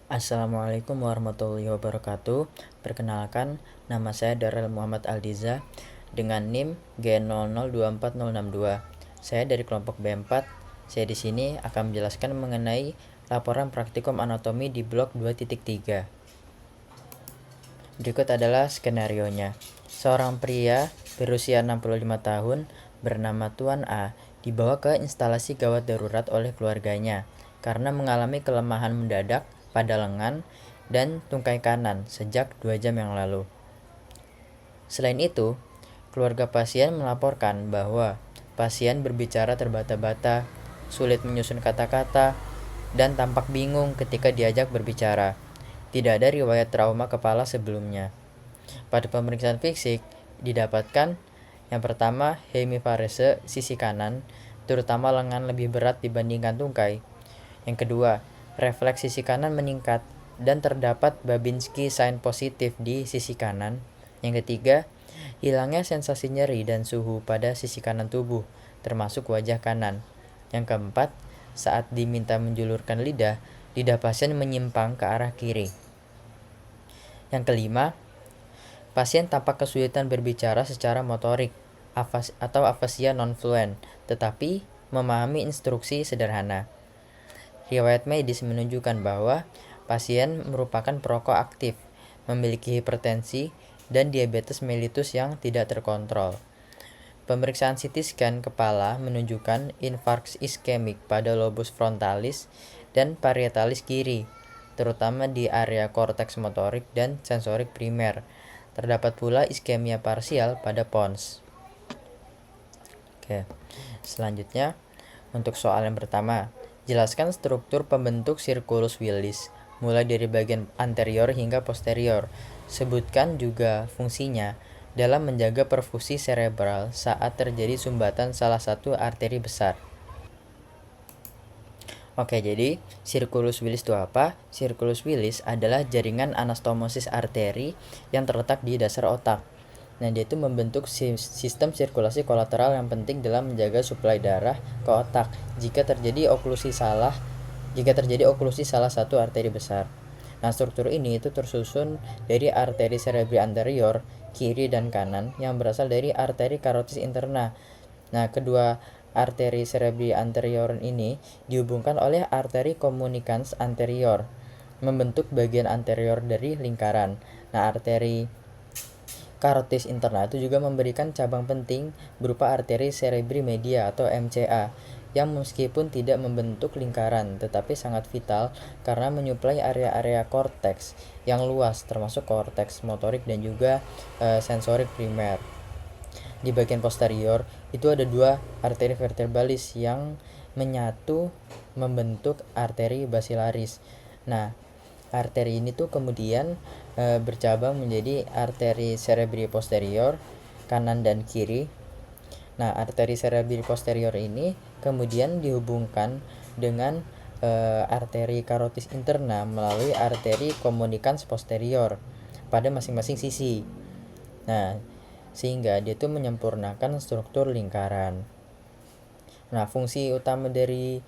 Assalamualaikum warahmatullahi wabarakatuh. Perkenalkan, nama saya Darel Muhammad Aldiza dengan NIM G0024062. Saya dari kelompok B4. Saya di sini akan menjelaskan mengenai laporan praktikum anatomi di blok 2.3. Berikut adalah skenarionya. Seorang pria berusia 65 tahun bernama Tuan A dibawa ke instalasi gawat darurat oleh keluarganya karena mengalami kelemahan mendadak pada lengan dan tungkai kanan sejak 2 jam yang lalu. Selain itu, keluarga pasien melaporkan bahwa pasien berbicara terbata-bata, sulit menyusun kata-kata, dan tampak bingung ketika diajak berbicara. Tidak ada riwayat trauma kepala sebelumnya. Pada pemeriksaan fisik, didapatkan yang pertama hemiparese sisi kanan, terutama lengan lebih berat dibandingkan tungkai. Yang kedua, refleks sisi kanan meningkat dan terdapat Babinski sign positif di sisi kanan. Yang ketiga, hilangnya sensasi nyeri dan suhu pada sisi kanan tubuh, termasuk wajah kanan. Yang keempat, saat diminta menjulurkan lidah pasien menyimpang ke arah kiri. Yang kelima, pasien tampak kesulitan berbicara secara motorik atau afasia non-fluent, tetapi memahami instruksi sederhana. Riwayat medis menunjukkan bahwa pasien merupakan perokok aktif, memiliki hipertensi, dan diabetes mellitus yang tidak terkontrol. Pemeriksaan CT scan kepala menunjukkan infarksi iskemik pada lobus frontalis dan parietalis kiri, terutama di area korteks motorik dan sensorik primer. Terdapat pula iskemia parsial pada pons. Oke. Selanjutnya, untuk soal yang pertama, jelaskan struktur pembentuk circulus Willis, mulai dari bagian anterior hingga posterior. Sebutkan juga fungsinya dalam menjaga perfusi cerebral saat terjadi sumbatan salah satu arteri besar. Oke, jadi circulus Willis itu apa? Circulus Willis adalah jaringan anastomosis arteri yang terletak di dasar otak. Nah, dia itu membentuk sistem sirkulasi kolateral yang penting dalam menjaga suplai darah ke otak jika terjadi oklusi salah satu arteri besar. Nah, struktur ini itu tersusun dari arteri cerebri anterior, kiri dan kanan yang berasal dari arteri karotis interna. Nah, kedua arteri cerebri anterior ini dihubungkan oleh arteri communicans anterior, membentuk bagian anterior dari lingkaran. Nah, arteri karotis interna itu juga memberikan cabang penting berupa arteri cerebri media atau MCA yang meskipun tidak membentuk lingkaran tetapi sangat vital karena menyuplai area-area korteks yang luas termasuk korteks motorik dan juga sensorik primer. Di bagian posterior itu ada dua arteri vertebralis yang menyatu membentuk arteri basilaris. Nah, arteri ini tuh kemudian bercabang menjadi arteri cerebri posterior kanan dan kiri. Nah, arteri cerebri posterior ini kemudian dihubungkan dengan arteri karotis interna melalui arteri communicans posterior pada masing-masing sisi. Nah, sehingga dia tuh menyempurnakan struktur lingkaran. Nah, fungsi utama dari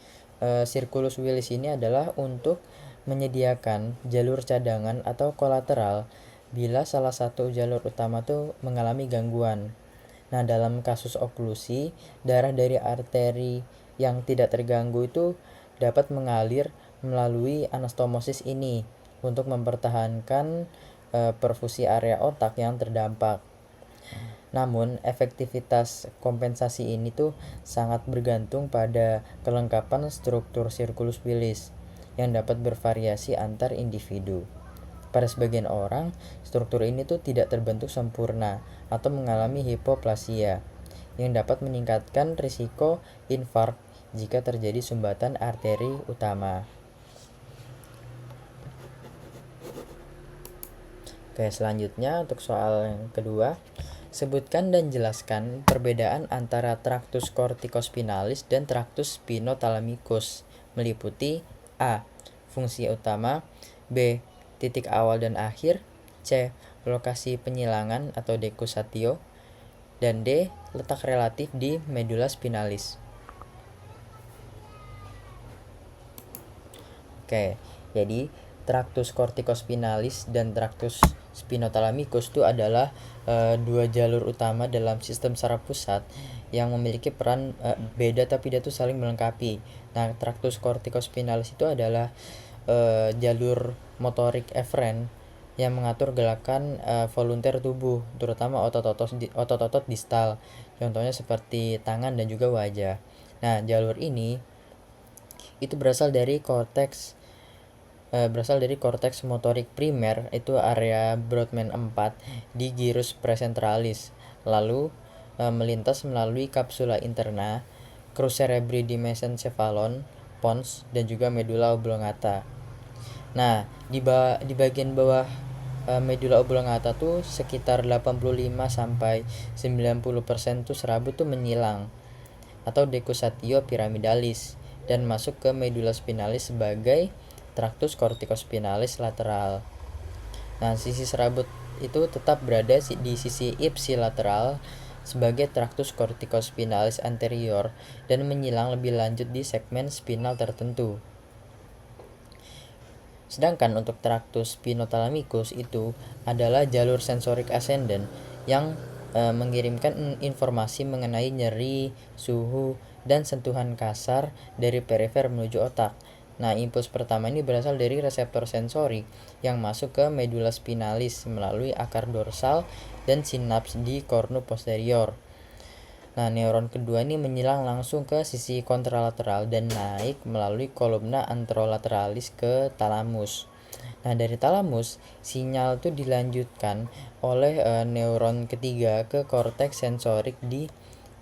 circulus Willis ini adalah untuk menyediakan jalur cadangan atau kolateral bila salah satu jalur utama tuh mengalami gangguan. Nah, dalam kasus oklusi, darah dari arteri yang tidak terganggu itu dapat mengalir melalui anastomosis ini untuk mempertahankan perfusi area otak yang terdampak. Namun, efektivitas kompensasi ini tuh sangat bergantung pada kelengkapan struktur circulus Willis yang dapat bervariasi antar individu. Pada sebagian orang, struktur ini tuh tidak terbentuk sempurna atau mengalami hipoplasia yang dapat meningkatkan risiko infark jika terjadi sumbatan arteri utama. Oke, selanjutnya untuk soal yang kedua, sebutkan dan jelaskan perbedaan antara tractus corticospinalis dan tractus spinothalamicus meliputi A. Fungsi utama, B. Titik awal dan akhir, C. Lokasi penyilangan atau dekusatio, dan D. Letak relatif di medula spinalis. Oke, jadi tractus corticospinalis dan tractus spinothalamicus itu adalah dua jalur utama dalam sistem saraf pusat yang memiliki peran beda tapi dia tuh saling melengkapi. Nah, tractus corticospinalis itu adalah jalur motorik eferen yang mengatur gerakan volunteer tubuh, terutama otot-otot distal. Contohnya seperti tangan dan juga wajah. Nah, jalur ini itu berasal dari korteks motorik primer, itu area Brodmann 4 di gyrus praecentralis, lalu melintas melalui kapsula interna, crus cerebri di mesencephalon, pons, dan juga medulla oblongata. Nah, di bagian bawah medulla oblongata tuh sekitar 85-90% tuh serabut tuh menyilang atau decussatio pyramidalis dan masuk ke medulla spinalis sebagai tractus corticospinalis lateral. Nah, sisi serabut itu tetap berada di sisi ipsilateral sebagai tractus corticospinalis anterior dan menyilang lebih lanjut di segmen spinal tertentu. Sedangkan untuk tractus spinothalamicus itu adalah jalur sensorik ascendant yang mengirimkan informasi mengenai nyeri, suhu, dan sentuhan kasar dari perifer menuju otak. Nah, impuls pertama ini berasal dari reseptor sensorik yang masuk ke medulla spinalis melalui akar dorsal dan sinaps di cornu posterior. Nah, neuron kedua ini menyilang langsung ke sisi kontralateral dan naik melalui kolumna anterolateralis ke talamus. Nah, dari talamus, sinyal itu dilanjutkan oleh neuron ketiga ke korteks sensorik di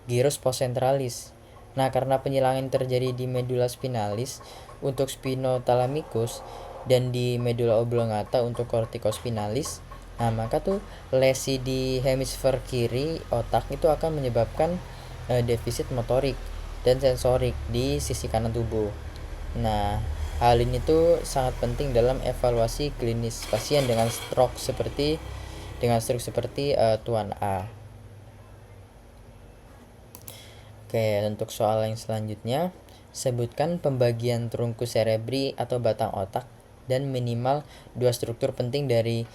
gyrus postcentralis. Nah, karena penyilangan terjadi di medulla spinalis untuk spinothalamicus dan di medulla oblongata untuk corticospinalis, nah maka tuh lesi di hemisfer kiri otak itu akan menyebabkan defisit motorik dan sensorik di sisi kanan tubuh. Nah, hal ini tuh sangat penting dalam evaluasi klinis pasien dengan stroke seperti Tuan A. Oke, untuk soal yang selanjutnya, sebutkan pembagian trunkus cerebri atau batang otak dan minimal dua struktur penting dari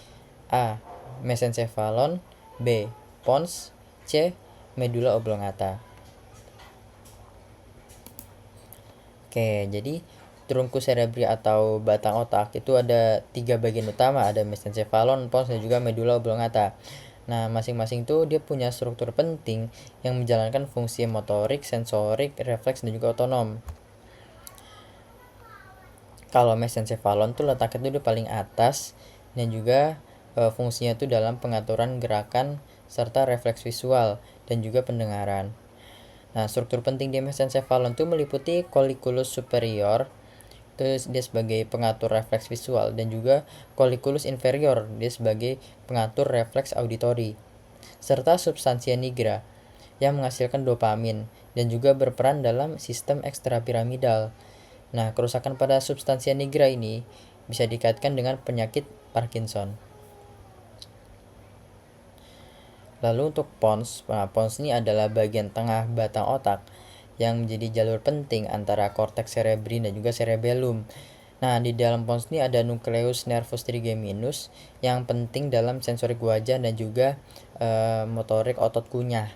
A. Mesencephalon, B. Pons, C. Medulla oblongata. Oke, jadi trunkus cerebri atau batang otak itu ada 3 bagian utama, ada mesencephalon, pons, dan juga medulla oblongata. Nah, masing-masing tuh dia punya struktur penting yang menjalankan fungsi motorik, sensorik, refleks, dan juga otonom. Kalau mesencephalon tuh letaknya tuh di paling atas dan juga fungsinya tuh dalam pengaturan gerakan serta refleks visual dan juga pendengaran. Nah, struktur penting di mesencephalon tuh meliputi colliculus superior, itu dia sebagai pengatur refleks visual, dan juga colliculus inferior, dia sebagai pengatur refleks auditori, serta substansia nigra yang menghasilkan dopamin dan juga berperan dalam sistem ekstrapiramidal. Nah, kerusakan pada substansia nigra ini bisa dikaitkan dengan penyakit Parkinson. Lalu untuk pons, pons ini adalah bagian tengah batang otak yang menjadi jalur penting antara korteks cerebri dan juga cerebellum. Nah, di dalam pons ini ada nucleus nervus trigeminus yang penting dalam sensorik wajah dan juga motorik otot kunyah.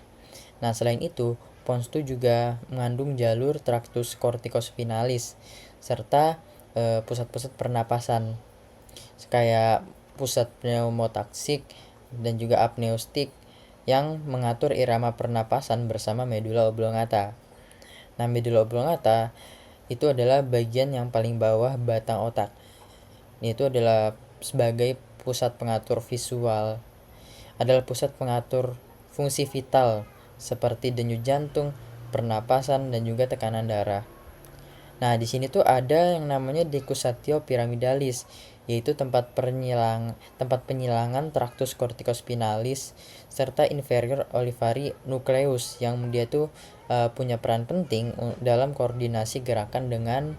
Nah, selain itu, pons itu juga mengandung jalur tractus corticospinalis serta pusat-pusat pernapasan kayak pusat pneumotaksik dan juga apneustik yang mengatur irama pernapasan bersama medulla oblongata. Nah, medulla oblongata itu adalah bagian yang paling bawah batang otak. Ini itu adalah sebagai pusat pengatur visual, adalah pusat pengatur fungsi vital seperti denyut jantung, pernapasan, dan juga tekanan darah. Nah, di sini tuh ada yang namanya decussatio pyramidalis, yaitu tempat penyilangan tractus corticospinalis serta inferior olivary nucleus yang dia tuh punya peran penting dalam koordinasi gerakan dengan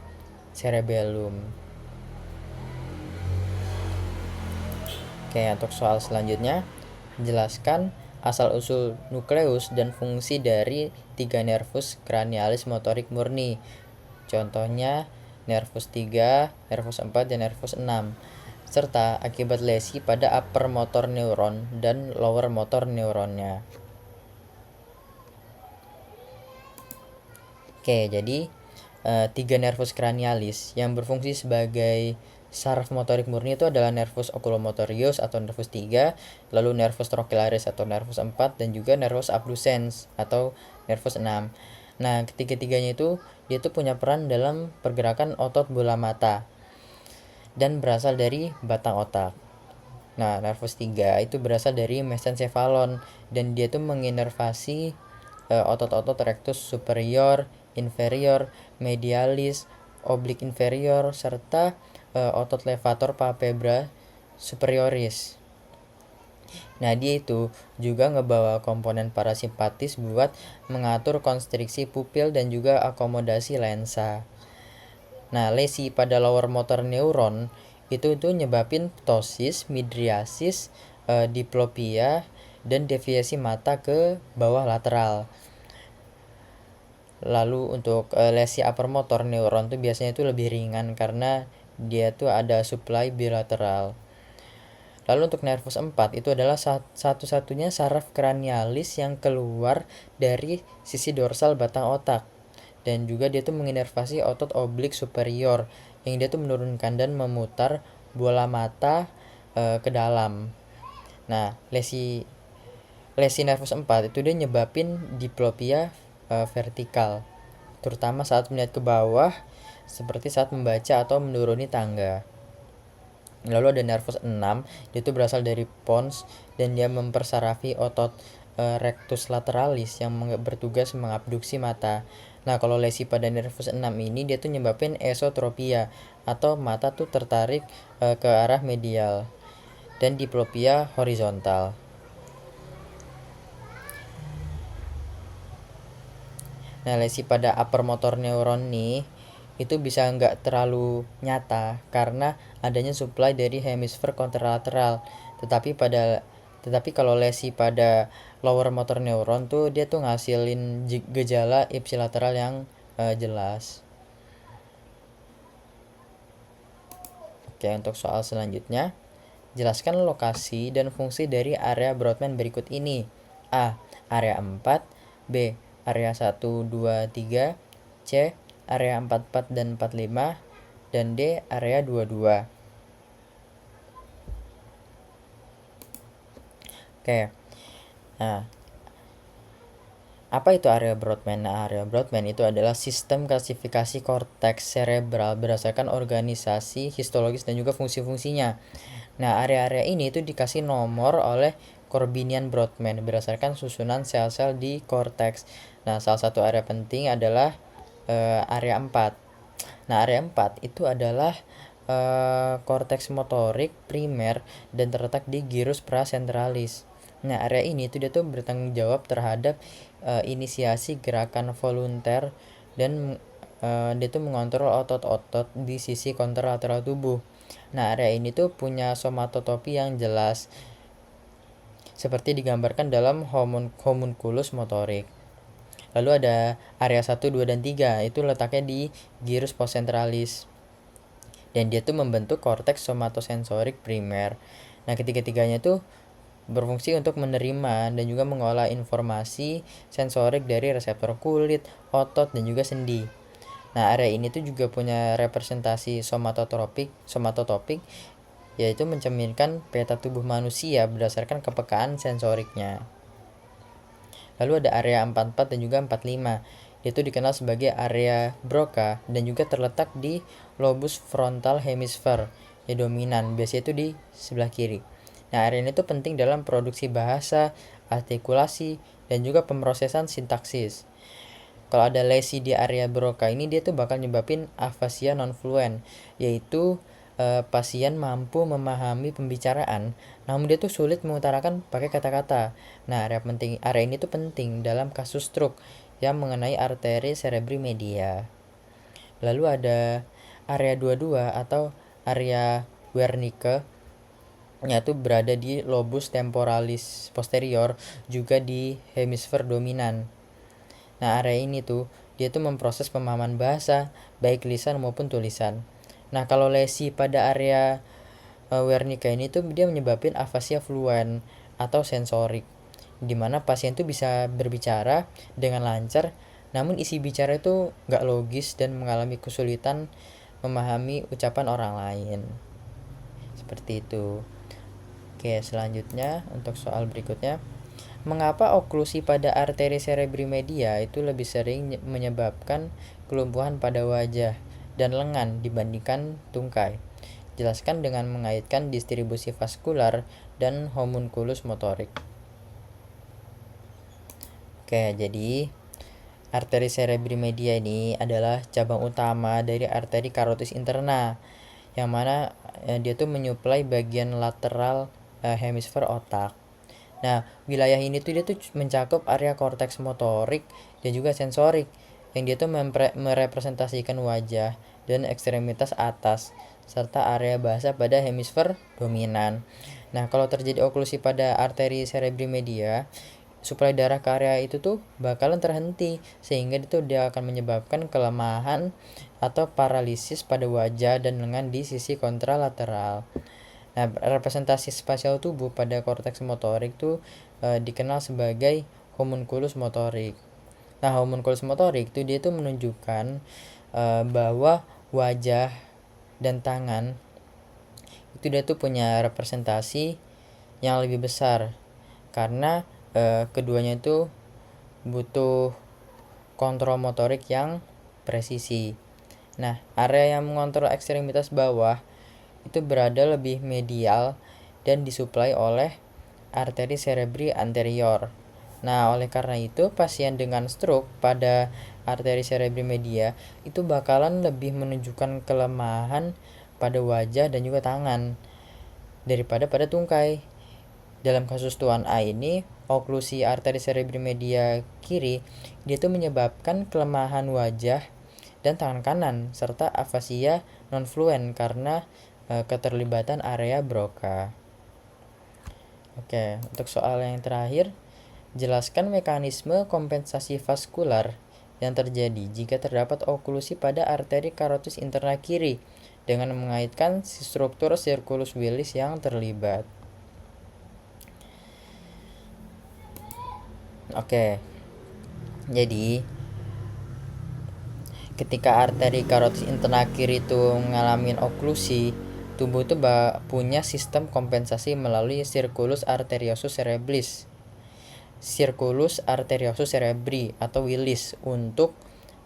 cerebellum. Oke, untuk soal selanjutnya, jelaskan asal-usul nukleus dan fungsi dari 3 nervus cranialis motorik murni. Contohnya nervus 3, nervus 4, dan nervus 6, serta akibat lesi pada upper motor neuron dan lower motor neuronnya. Oke, jadi 3 nervus cranialis yang berfungsi sebagai saraf motorik murni itu adalah nervus oculomotorius atau nervus 3, lalu nervus trochlearis atau nervus 4, dan juga nervus abducens atau nervus 6. Nah, ketiga-tiganya itu dia tuh punya peran dalam pergerakan otot bola mata dan berasal dari batang otak. Nah, nervus 3 itu berasal dari mesencephalon dan dia tuh menginervasi otot-otot rectus superior, inferior, medialis, oblik inferior, serta otot levator palpebra superioris. Nah, dia itu juga ngebawa komponen parasimpatis buat mengatur konstriksi pupil dan juga akomodasi lensa. Nah, lesi pada lower motor neuron itu nyebabin ptosis, midriasis, diplopia, dan deviasi mata ke bawah lateral. Lalu untuk lesi upper motor neuron tuh biasanya itu lebih ringan karena dia tuh ada supply bilateral. Lalu untuk nervus 4 itu adalah satu-satunya saraf kranialis yang keluar dari sisi dorsal batang otak. Dan juga dia tuh menginervasi otot oblik superior yang dia tuh menurunkan dan memutar bola mata ke dalam. Nah, lesi nervus 4 itu dia nyebabin diplopia vertikal, terutama saat melihat ke bawah seperti saat membaca atau menuruni tangga. Lalu ada nervus 6, dia itu berasal dari pons dan dia mempersarafi otot rectus lateralis yang bertugas mengabduksi mata. Nah, kalau lesi pada nervus 6 ini dia tuh nyebabin esotropia atau mata tuh tertarik ke arah medial, dan diplopia horizontal. Nah, lesi pada upper motor neuron nih itu bisa nggak terlalu nyata karena adanya supply dari hemisfer kontralateral. Tetapi kalau lesi pada lower motor neuron tuh dia tuh ngasilin gejala ipsilateral yang jelas. Oke, untuk soal selanjutnya, jelaskan lokasi dan fungsi dari area Brodmann berikut ini. A. Area 4, B. Area 1, 2, 3, C. Area 44 dan 45, dan D. Area 22. Oke. Nah, apa itu area Brodmann? Nah, area Brodmann itu adalah sistem klasifikasi korteks cerebral berdasarkan organisasi, histologis, dan juga fungsi-fungsinya. Nah, area-area ini itu dikasih nomor oleh Corbinian Brodmann berdasarkan susunan sel-sel di korteks. Nah, salah satu area penting adalah area 4. Nah, area 4 itu adalah korteks motorik primer dan terletak di gyrus pracentralis. Nah, area ini itu dia tuh bertanggung jawab terhadap inisiasi gerakan volunter dan dia tuh mengontrol otot-otot di sisi kontralateral tubuh. Nah, area ini tuh punya somatotopi yang jelas seperti digambarkan dalam homunculus motorik. Lalu ada area 1, 2, dan 3 itu letaknya di gyrus postcentralis. Dan dia tuh membentuk korteks somatosensorik primer. Nah, ketiga-tiganya tuh berfungsi untuk menerima dan juga mengolah informasi sensorik dari reseptor kulit, otot, dan juga sendi. Nah, area ini tuh juga punya representasi somatotropik, yaitu mencerminkan peta tubuh manusia berdasarkan kepekaan sensoriknya. Lalu ada area 44 dan juga 45. Itu dikenal sebagai area Broca dan juga terletak di lobus frontal hemisfer yang dominan, biasanya itu di sebelah kiri. Nah, area ini tuh penting dalam produksi bahasa, artikulasi, dan juga pemrosesan sintaksis. Kalau ada lesi di area Broca ini, dia tuh bakal nyebabin afasia non-fluent, yaitu pasien mampu memahami pembicaraan, namun dia tuh sulit mengutarakan pakai kata-kata. Nah, area ini tuh penting dalam kasus stroke yang mengenai arteri cerebri media. Lalu ada area 22 atau area Wernicke, yaitu berada di lobus temporalis posterior, juga di hemisfer dominan. Nah, area ini tuh dia tuh memproses pemahaman bahasa, baik lisan maupun tulisan. Nah, kalau lesi pada area Wernicke ini tuh dia menyebabkan afasia fluen atau sensorik, di mana pasien tuh bisa berbicara dengan lancar, namun isi bicara itu nggak logis dan mengalami kesulitan memahami ucapan orang lain. Seperti itu. Oke, selanjutnya untuk soal berikutnya. Mengapa oklusi pada arteri cerebri media itu lebih sering menyebabkan kelumpuhan pada wajah dan lengan dibandingkan tungkai? Jelaskan dengan mengaitkan distribusi vaskular dan homunculus motorik. Oke, jadi arteri cerebri media ini adalah cabang utama dari arteri carotis interna, yang mana dia tuh menyuplai bagian lateral hemisfer otak. Nah, wilayah ini tuh dia tuh mencakup area korteks motorik dan juga sensorik, yang dia tuh merepresentasikan wajah dan ekstremitas atas serta area bahasa pada hemisfer dominan. Nah, kalau terjadi oklusi pada arteri cerebri media, suplai darah ke area itu tuh bakalan terhenti, sehingga itu dia akan menyebabkan kelemahan atau paralisis pada wajah dan lengan di sisi kontralateral. Nah, representasi spasial tubuh pada korteks motorik tuh dikenal sebagai homunculus motorik. Nah, homunculus motorik itu dia tuh menunjukkan bahwa wajah dan tangan itu dia tuh punya representasi yang lebih besar, karena keduanya itu butuh kontrol motorik yang presisi. Nah, area yang mengontrol ekstremitas bawah itu berada lebih medial dan disuplai oleh arteri cerebri anterior. Nah, oleh karena itu pasien dengan stroke pada arteri cerebri media itu bakalan lebih menunjukkan kelemahan pada wajah dan juga tangan daripada pada tungkai. Dalam kasus Tuan A ini, oklusi arteri cerebri media kiri dia itu menyebabkan kelemahan wajah dan tangan kanan serta afasia non-fluen karena keterlibatan area Broca. Oke, untuk soal yang terakhir, jelaskan mekanisme kompensasi vaskular yang terjadi jika terdapat oklusi pada arteri carotis interna kiri dengan mengaitkan struktur circulus Willis yang terlibat. Oke, jadi ketika arteri carotis interna kiri itu mengalami oklusi, tubuh itu punya sistem kompensasi melalui circulus arteriosus cerebris, circulus arteriosus cerebri atau Willis untuk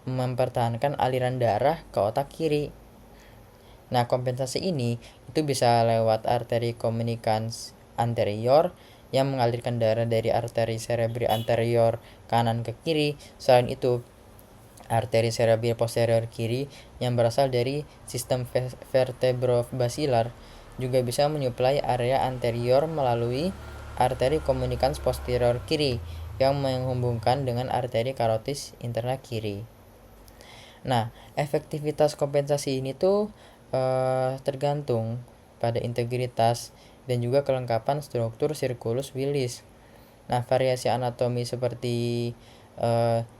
mempertahankan aliran darah ke otak kiri. Nah, kompensasi ini itu bisa lewat arteri communicans anterior yang mengalirkan darah dari arteri cerebri anterior kanan ke kiri. Selain itu, arteri cerebri posterior kiri yang berasal dari sistem vertebrobasilar juga bisa menyuplai area anterior melalui arteri communicans posterior kiri yang menghubungkan dengan arteri carotis interna kiri. Nah, efektivitas kompensasi ini tuh tergantung pada integritas dan juga kelengkapan struktur circulus Willis. Nah, variasi anatomi seperti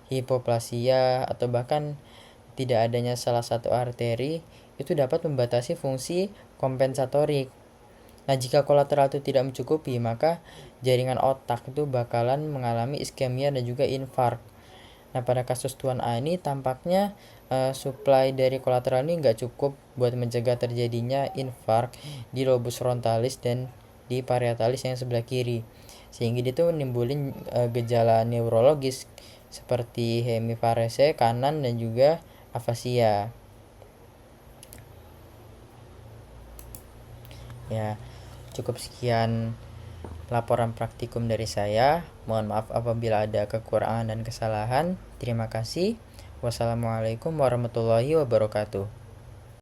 hipoplasia atau bahkan tidak adanya salah satu arteri itu dapat membatasi fungsi kompensatorik. Nah, jika kolateral itu tidak mencukupi, maka jaringan otak itu bakalan mengalami iskemia dan juga infark. Nah, pada kasus Tuan A ini tampaknya suplai dari kolateral ini nggak cukup buat mencegah terjadinya infark di lobus frontalis dan di parietalis yang sebelah kiri, sehingga dia tuh menimbulin gejala neurologis seperti hemiparese kanan dan juga afasia. Ya, cukup sekian laporan praktikum dari saya. Mohon maaf apabila ada kekurangan dan kesalahan. Terima kasih. Wassalamualaikum warahmatullahi wabarakatuh.